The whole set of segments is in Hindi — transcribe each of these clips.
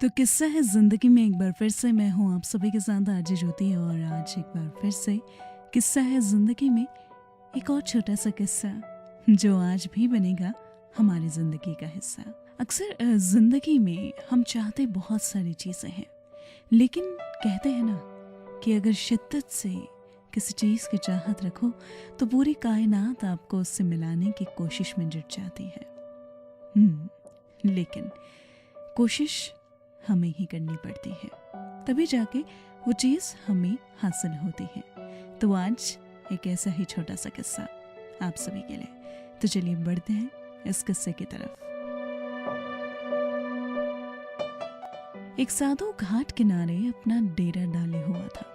तो किस्सा है जिंदगी में। एक बार फिर से मैं हूँ आप सभी के साथ आरजे ज्योति, और आज एक बार फिर से किस्सा है जिंदगी में। एक और छोटा सा किस्सा जो आज भी बनेगा हमारी जिंदगी का हिस्सा। अक्सर जिंदगी में हम चाहते बहुत सारी चीजें हैं, लेकिन कहते हैं ना कि अगर शिद्दत से किसी चीज की चाहत रखो तो पूरी कायनात आपको उससे मिलाने की कोशिश में जुट जाती है। लेकिन कोशिश हमें ही करनी पड़ती है, तभी जाके वो चीज हमें हासिल होती है। तो आज एक ऐसा ही छोटा सा किस्सा आप सभी के लिए। तो चलिए बढ़ते हैं इस किस्से की तरफ। एक साधु घाट किनारे अपना डेरा डाले हुआ था।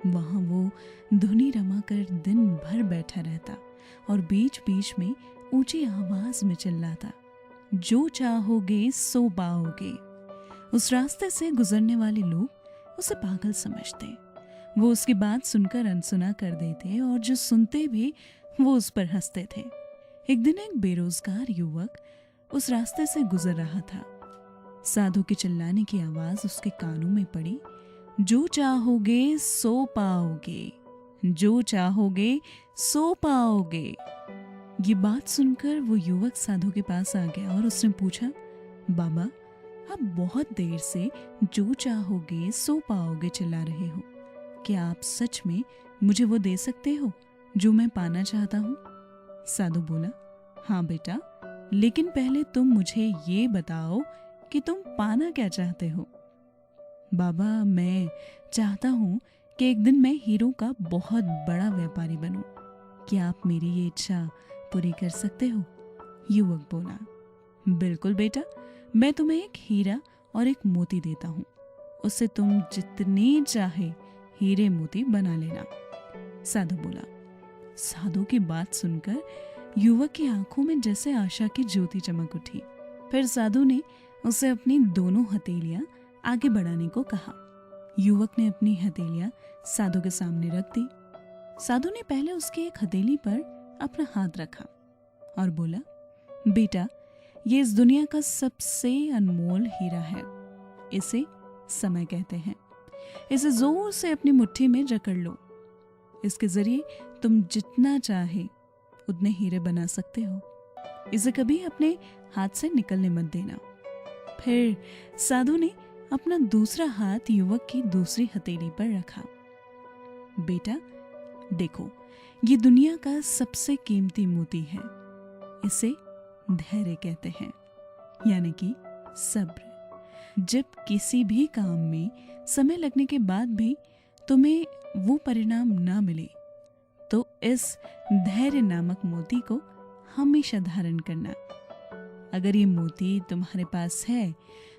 वहां वो धुनी रमाकर दिन भर बैठा रहता और बीच बीच में ऊंची आवाज में चिल्लाता, जो चाहोगे सो पाओगे। उस रास्ते से गुजरने वाले लोग उसे पागल समझते। वो उसकी बात सुनकर अनसुना कर देते और जो सुनते भी वो उस पर हंसते थे। एक दिन एक बेरोजगार युवक उस रास्ते से गुजर रहा था। साधु के चिल्लाने की आवाज उसके कानों में पड़ी, जो चाहोगे सो पाओगे, जो चाहोगे सो पाओगे। ये बात सुनकर वो युवक साधु के पास आ गया और उसने पूछा, बाबा आप बहुत देर से जो चाहोगे सो पाओगे चिल्ला रहे हो, क्या आप सच में मुझे वो दे सकते हो जो मैं पाना चाहता हूँ? साधु बोला, हाँ बेटा, लेकिन पहले तुम मुझे ये बताओ कि तुम पाना क्या चाहते हो? बाबा मैं चाहता हूँ कि एक दिन मैं हीरो का बहुत बड़ा व्यापारी बनूं। क्या आप मेरी ये इच्छा पूरी कर सकते हो? युवक बोला, बिल्कुल बेटा, मैं तुम्हें एक हीरा और एक मोती देता हूँ, उससे तुम जितने चाहे हीरे मोती बना लेना। साधु बोला। साधु की बात सुनकर युवक की आंखों में जैसे आशा की ज्योति चमक उठी। फिर साधु ने उसे अपनी दोनों हथेलियां आगे बढ़ाने को कहा। युवक ने अपनी हथेलियां साधु के सामने रख दी। साधु ने पहले उसकी एक हथेली पर अपना हाथ रखा और बोला, बेटा ये इस दुनिया का सबसे अनमोल हीरा है, इसे समय कहते हैं। इसे जोर से अपनी मुट्ठी में जकड़ लो। इसके जरिए तुम जितना चाहे उतने हीरे बना सकते हो। इसे कभी अपने हाथ से निकलने मत देना। फिर साधु ने अपना दूसरा हाथ युवक की दूसरी हथेली पर रखा। बेटा देखो, ये दुनिया का सबसे कीमती मोती है, इसे धैर्य कहते हैं, यानी कि सब्र। जब किसी भी काम में समय लगने के बाद भी तुम्हें वो परिणाम ना मिले तो इस धैर्य नामक मोती को हमेशा धारण करना। अगर ये मोती तुम्हारे पास है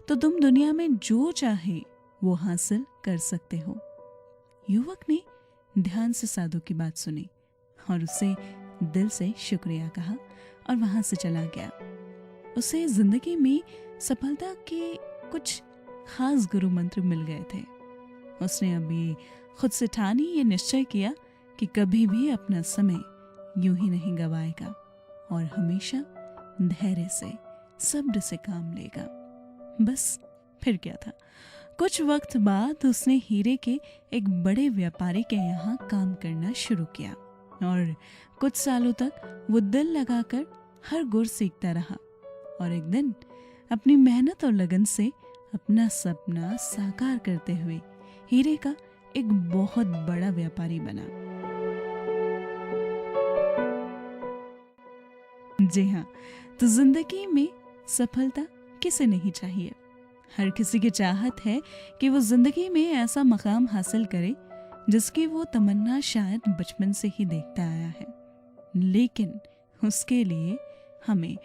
तो तुम दुनिया में जो चाहे वो हासिल कर सकते हो। युवक ने ध्यान से साधु की बात सुनी और उसे दिल से शुक्रिया कहा और वहां से चला गया। उसे जिंदगी में सफलता के कुछ खास गुरु मंत्र मिल गए थे। उसने अभी खुद से ठानी ये निश्चय किया कि कभी भी अपना समय यूं ही नहीं गवाएगा और हमेशा धैर्य से सब्र से काम लेगा। बस फिर क्या था, कुछ वक्त बाद उसने हीरे के एक बड़े व्यापारी के यहाँ काम करना शुरू किया और कुछ सालों तक वो दिल लगाकर हर गुर सीखता रहा और एक दिन अपनी मेहनत और लगन से अपना सपना साकार करते हुए हीरे का एक बहुत बड़ा व्यापारी बना। जी हाँ, तो जिंदगी में सफलता किसे नहीं चाहिए। हर किसी की चाहत है कि वो जिंदगी में ऐसा मकाम हासिल करे जिसकी वो तमन्ना शायद बचपन से ही देखता आया है, लेकिन उसके लिए हमें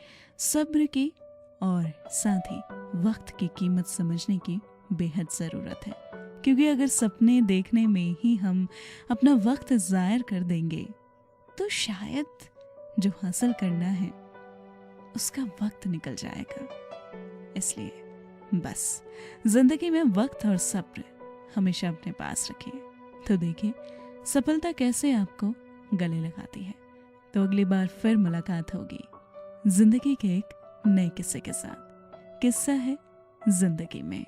सब्र की और साथ ही वक्त की कीमत समझने की बेहद ज़रूरत है। क्योंकि अगर सपने देखने में ही हम अपना वक्त ज़ायर कर देंगे तो शायद जो हासिल करना है उसका वक्त निकल जाएगा। इसलिए बस जिंदगी में वक्त और सब्र हमेशा अपने पास रखिए, तो देखिए सफलता कैसे आपको गले लगाती है। तो अगली बार फिर मुलाकात होगी जिंदगी के एक नए किस्से के साथ। किस्सा है जिंदगी में।